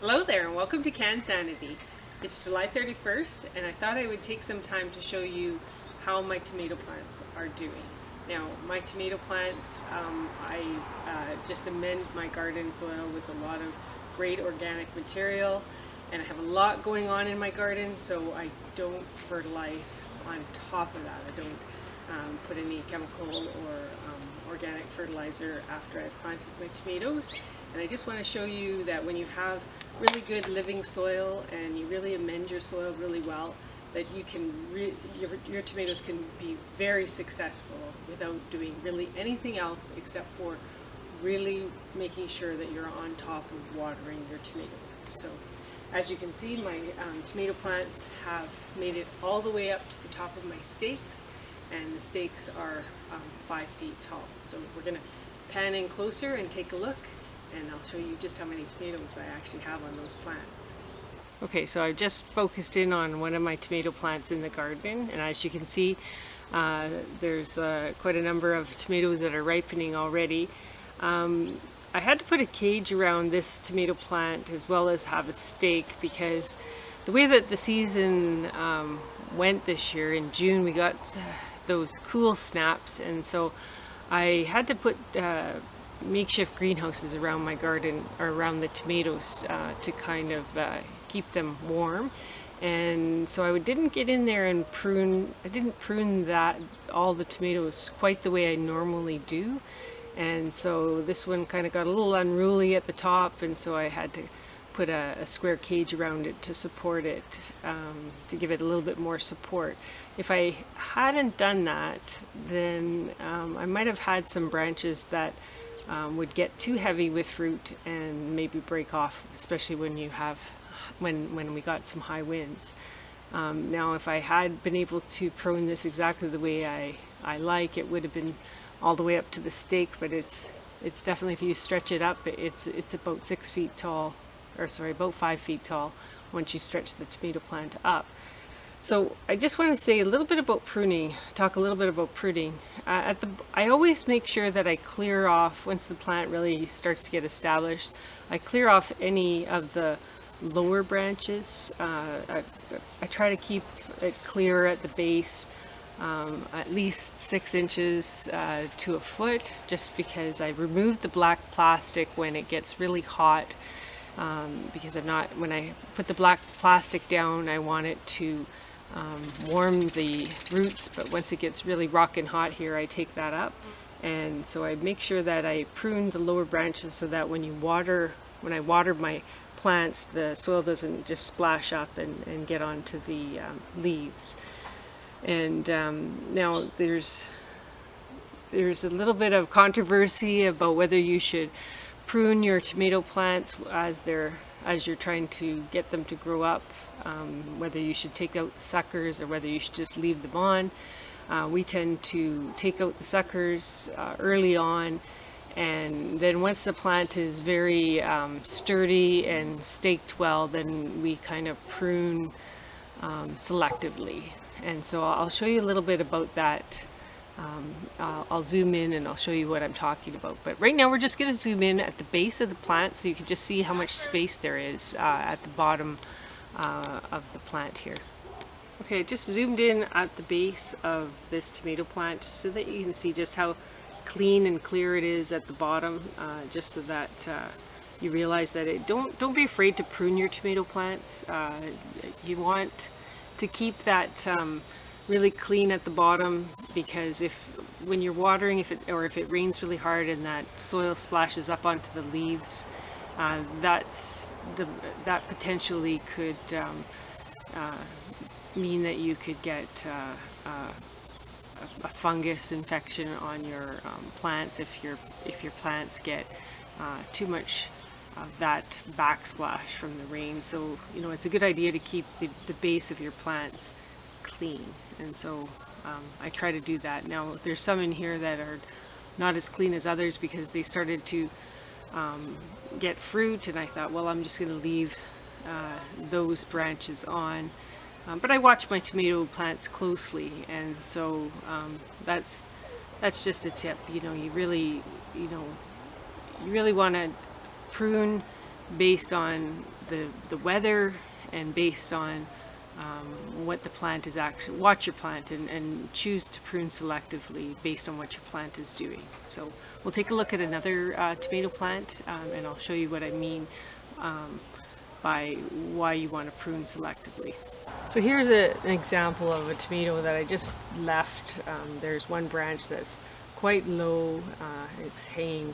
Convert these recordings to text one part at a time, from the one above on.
Hello there and welcome to Cansanity. It's July 31st and I thought I would take some time to show you how my tomato plants are doing. Now my tomato plants, I just amend my garden soil with a lot of great organic material, and I have a lot going on in my garden, so I don't fertilize on top of that. I don't put any chemical or organic fertilizer after I've planted my tomatoes. And I just want to show you that when you have really good living soil and you really amend your soil really well, that you can your tomatoes can be very successful without doing really anything else except for really making sure that you're on top of watering your tomatoes. So as you can see, my tomato plants have made it all the way up to the top of my stakes, and the stakes are 5 feet tall. So we're going to pan in closer and take a look, and I'll show you just how many tomatoes I actually have on those plants. Okay, so I've just focused in on one of my tomato plants in the garden, and as you can see, there's quite a number of tomatoes that are ripening already. I had to put a cage around this tomato plant as well as have a stake, because the way that the season went this year, in June we got those cool snaps, and so I had to put makeshift greenhouses around my garden, or around the tomatoes, to kind of keep them warm. And so I didn't get in there and prune. I didn't prune all the tomatoes quite the way I normally do, and so this one kind of got a little unruly at the top, and so I had to put a square cage around it to support it, to give it a little bit more support. If I hadn't done that, then I might have had some branches that would get too heavy with fruit and maybe break off, especially when we got some high winds. Now if I had been able to prune this exactly the way I like, it would have been all the way up to the stake, but it's definitely, if you stretch it up, it's about 6 feet tall, or sorry, about 5 feet tall once you stretch the tomato plant up. So I just want to say a little bit about pruning, talk a little bit about pruning. I always make sure that I clear off, once the plant really starts to get established, I clear off any of the lower branches. I try to keep it clear at the base, at least 6 inches to a foot, just because I remove the black plastic when it gets really hot, because when I put the black plastic down, I want it to warm the roots, but once it gets really rockin' hot here, I take that up. And so I make sure that I prune the lower branches so that when I water my plants, the soil doesn't just splash up and get onto the leaves. And now there's a little bit of controversy about whether you should prune your tomato plants as you're trying to get them to grow up, whether you should take out the suckers or whether you should just leave them on. We tend to take out the suckers early on, and then once the plant is very sturdy and staked well, then we kind of prune selectively. And so I'll show you a little bit about that. I'll zoom in and I'll show you what I'm talking about. But right now we're just going to zoom in at the base of the plant so you can just see how much space there is at the bottom of the plant here. Okay, I just zoomed in at the base of this tomato plant so that you can see just how clean and clear it is at the bottom, just so that you realize that don't be afraid to prune your tomato plants. You want to keep that really clean at the bottom, because when you're watering, if it rains really hard and that soil splashes up onto the leaves, that potentially could mean that you could get a fungus infection on your plants if your plants get too much of that backsplash from the rain. So it's a good idea to keep the base of your plants clean, and so I try to do that. Now there's some in here that are not as clean as others because they started to get fruit, and I thought, well, I'm just going to leave those branches on. But I watch my tomato plants closely, and so that's just a tip. You really want to prune based on the weather and based on what the plant is actually, watch your plant and choose to prune selectively based on what your plant is doing. So we'll take a look at another tomato plant and I'll show you what I mean by why you want to prune selectively. So here's an example of a tomato that I just left. There's one branch that's quite low, it's hanging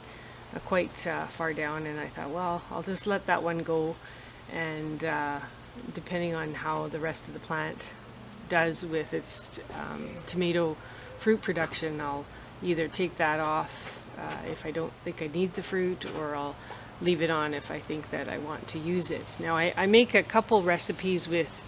quite far down, and I thought, well, I'll just let that one go, and depending on how the rest of the plant does with its tomato fruit production, I'll either take that off if I don't think I need the fruit, or I'll leave it on if I think that I want to use it. Now I make a couple recipes with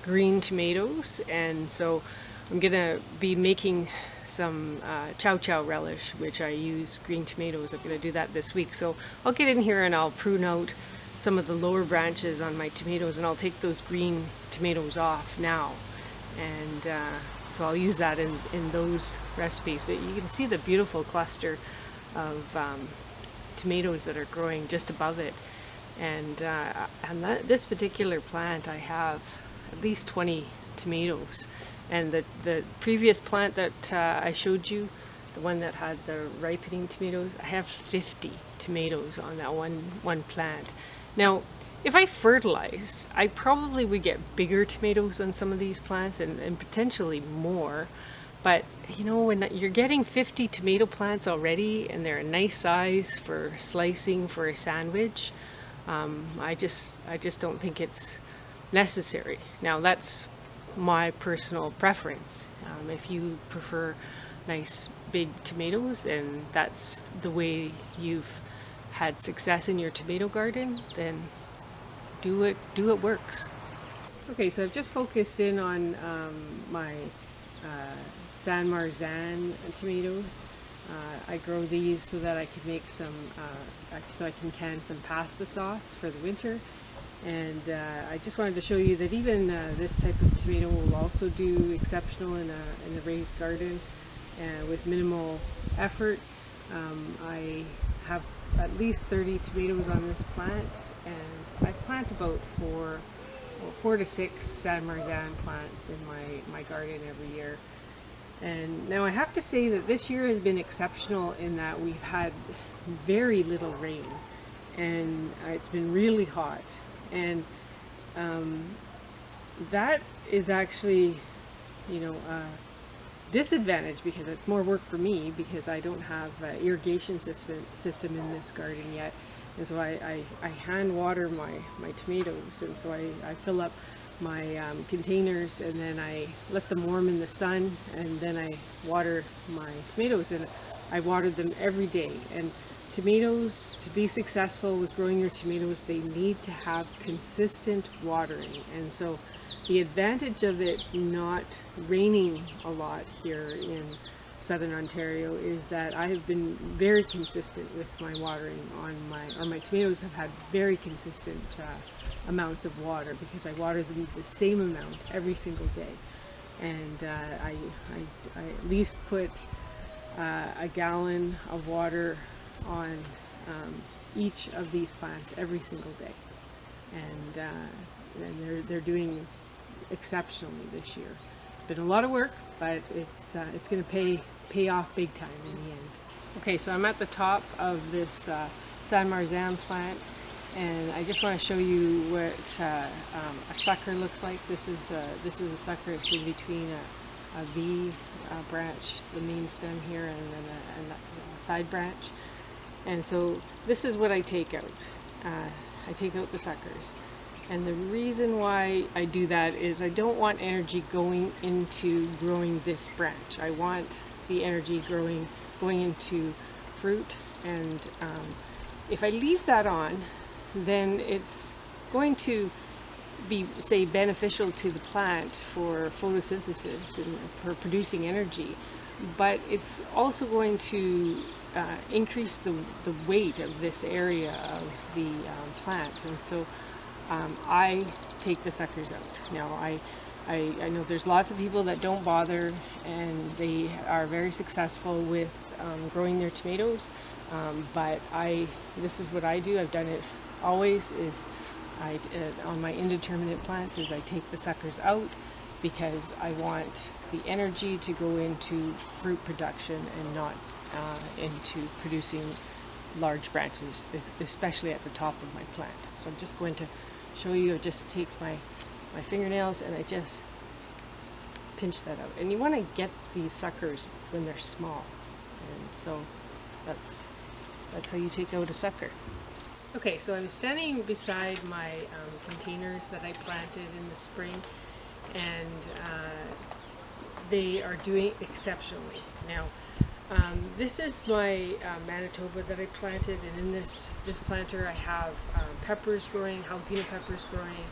green tomatoes, and so I'm gonna be making some chow chow relish, which I use green tomatoes. I'm gonna do that this week, so I'll get in here and I'll prune out some of the lower branches on my tomatoes, and I'll take those green tomatoes off now, and so I'll use that in those recipes. But you can see the beautiful cluster of tomatoes that are growing just above it, and this particular plant I have at least 20 tomatoes, and the previous plant that I showed you, the one that had the ripening tomatoes, I have 50 tomatoes on that one plant. Now if I fertilized, I probably would get bigger tomatoes on some of these plants and potentially more. But you know, when you're getting 50 tomato plants already and they're a nice size for slicing for a sandwich, I just don't think it's necessary. Now that's my personal preference. If you prefer nice big tomatoes and that's the way you've had success in your tomato garden, then do it works. Okay, so I've just focused in on my San Marzano tomatoes. I grow these so that I can make some, so I can can some pasta sauce for the winter. And I just wanted to show you that even this type of tomato will also do exceptional in a raised garden with minimal effort. I have at least 30 tomatoes on this plant, and I plant about four to six San Marzano plants in my garden every year. And now I have to say that this year has been exceptional in that we've had very little rain, and it's been really hot, and that is actually, you know, a disadvantage because it's more work for me because I don't have an irrigation system in this garden yet, and so I hand water my tomatoes, and so I fill up my containers and then I let them warm in the sun, and then I water my tomatoes, and I water them every day. And tomatoes, to be successful with growing your tomatoes, they need to have consistent watering. And so the advantage of it not raining a lot here in southern Ontario is that I have been very consistent with my watering on my tomatoes have had very consistent amounts of water because I water them the same amount every single day. And I at least put a gallon of water on each of these plants every single day, and they're doing exceptionally this year. It's been a lot of work, but it's going to pay off big time in the end. Okay, so I'm at the top of this San Marzano plant, and I just want to show you what a sucker looks like. This is a sucker. It's in between a V branch, the main stem here, and then a side branch. And so this is what I take out. I take out the suckers. And the reason why I do that is I don't want energy going into growing this branch. I want the energy going into fruit. And if I leave that on, then it's going to be, say, beneficial to the plant for photosynthesis and for producing energy. But it's also going to increase the weight of this area of the plant. And so I take the suckers out. Now I know there's lots of people that don't bother and they are very successful with growing their tomatoes, but this is what I do. I've done it always, is on my indeterminate plants is I take the suckers out because I want the energy to go into fruit production and not into producing large branches, especially at the top of my plant. So I'm just going to show you. I just take my fingernails and I just pinch that out. And you want to get these suckers when they're small. And so that's how you take out a sucker. Okay, so I'm standing beside my containers that I planted in the spring, and they are doing exceptionally. Now, this is my Manitoba that I planted, and in this planter I have peppers growing, jalapeno peppers growing,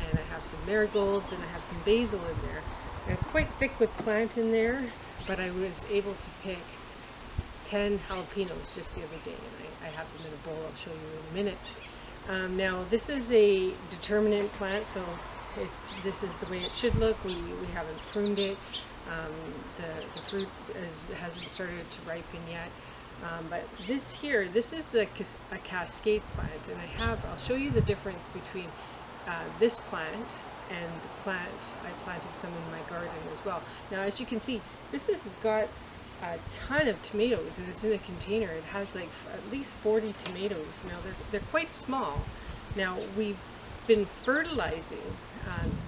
and I have some marigolds, and I have some basil in there. And it's quite thick with plant in there, but I was able to pick 10 jalapenos just the other day, and I have them in a bowl. I'll show you in a minute. Now, this is a determinate plant, so this is the way it should look. We haven't pruned it. The fruit hasn't started to ripen yet. But this is a Cascade plant, and I'll show you the difference between this plant and the plant. I planted some in my garden as well. Now, as you can see, this has got a ton of tomatoes, and it's in a container. It has like at least 40 tomatoes. Now, they're quite small. Now, we've been fertilizing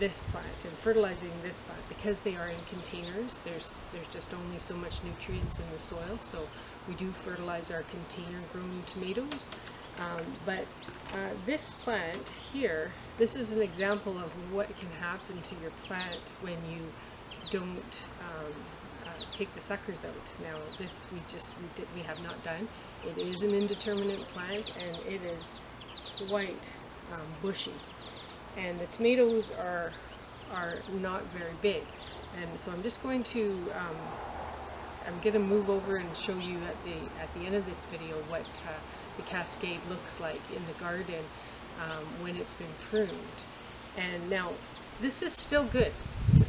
this plant and fertilizing this plant because they are in containers. There's just only so much nutrients in the soil, so we do fertilize our container grown tomatoes. But this plant here, this is an example of what can happen to your plant when you don't take the suckers out. Now, this we have not done. It is an indeterminate plant, and it is quite bushy, and the tomatoes are not very big. And so I'm just going to move over and show you at the end of this video what the Cascade looks like in the garden when it's been pruned. And now, this is still good.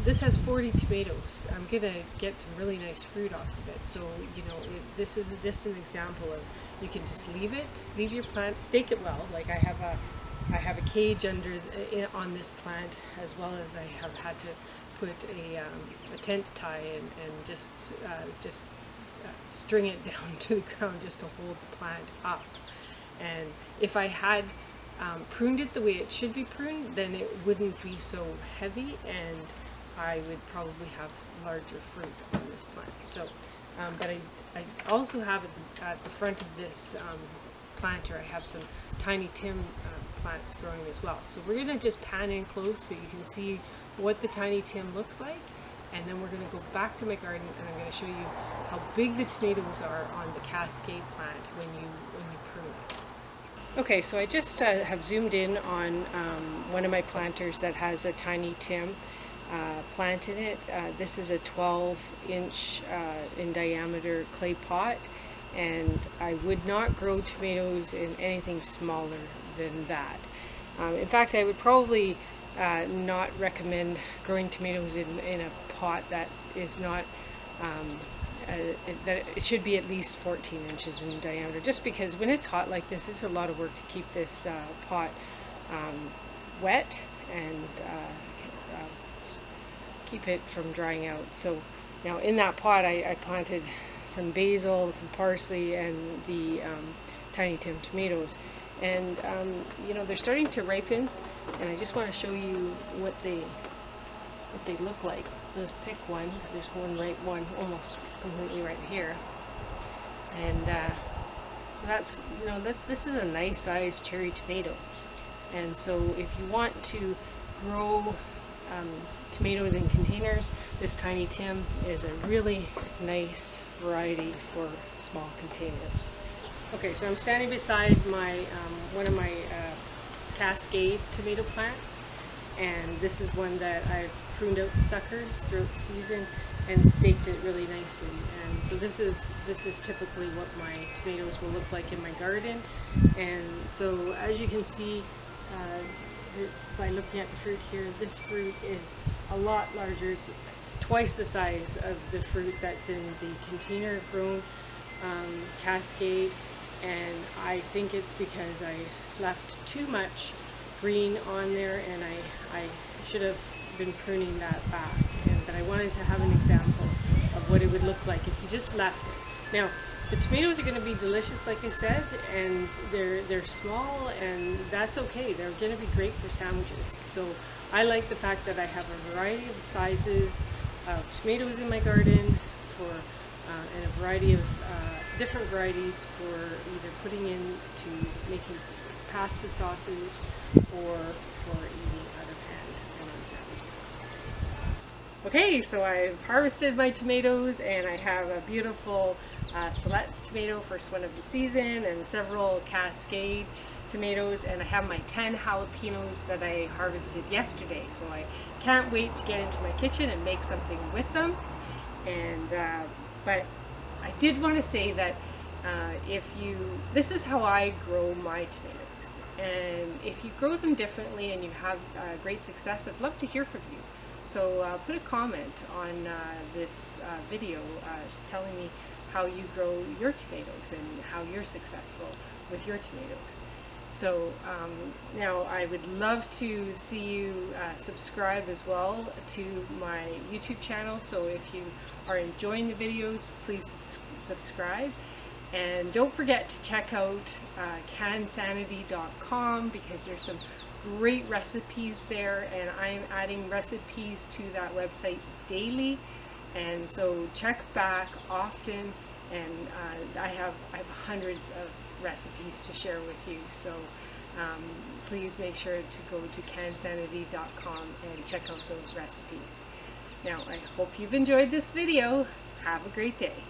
This has 40 tomatoes. I'm gonna get some really nice fruit off of it. So, you know, this is just an example of, you can just leave your plant, stake it well. Like I have a cage on this plant, as well as I have had to put a tent tie and just string it down to the ground just to hold the plant up. And if I had pruned it the way it should be pruned, then it wouldn't be so heavy, and I would probably have larger fruit on this plant. So, but I also have at the front of this planter, I have some Tiny Tim plants growing as well. So we're going to just pan in close so you can see what the Tiny Tim looks like, and then we're going to go back to my garden and I'm going to show you how big the tomatoes are on the Cascade plant when you prune it. Okay, so I just have zoomed in on one of my planters that has a Tiny Tim plant in it. This is a 12-inch in diameter clay pot, and I would not grow tomatoes in anything smaller than that. In fact, I would probably not recommend growing tomatoes in a pot that is not that it should be at least 14 inches in diameter, just because when it's hot like this, it's a lot of work to keep this pot wet and keep it from drying out. So now in that pot I planted some basil, some parsley, and the Tiny Tim tomatoes, and you know, they're starting to ripen, and I just want to show you what they look like. Let's pick one, because there's one almost completely right here, and so that's, you know, this is a nice sized cherry tomato. And so if you want to grow tomatoes in containers, this Tiny Tim is a really nice variety for small containers. Okay, so I'm standing beside my one of my Cascade tomato plants, and this is one that I've pruned out the suckers throughout the season and staked it really nicely. And so this is typically what my tomatoes will look like in my garden. And so as you can see, by looking at the fruit here, this fruit is a lot larger. It's twice the size of the fruit that's in the container grown Cascade, and I think it's because I left too much green on there, and I should have been pruning that back, but I wanted to have an example of what it would look like if you just left it. Now, the tomatoes are going to be delicious, like I said, and they're small, and that's okay. They're going to be great for sandwiches. So I like the fact that I have a variety of sizes of tomatoes in my garden and a variety of different varieties for either putting into making pasta sauces or for eating out of hand and on sandwiches. Okay, so I've harvested my tomatoes, and I have a beautiful Siletz tomato, first one of the season, and several Cascade tomatoes, and I have my 10 jalapenos that I harvested yesterday. So I can't wait to get into my kitchen and make something with them. And but I did want to say that this is how I grow my tomatoes, and if you grow them differently and you have great success, I'd love to hear from you. So put a comment on this video telling me how you grow your tomatoes and how you're successful with your tomatoes. So now I would love to see you subscribe as well to my YouTube channel. So if you are enjoying the videos, please subscribe. And don't forget to check out Cansanity.com, because there's some great recipes there, and I'm adding recipes to that website daily. And so check back often, and I have hundreds of recipes to share with you. So please make sure to go to Cansanity.com and check out those recipes. Now, I hope you've enjoyed this video. Have a great day.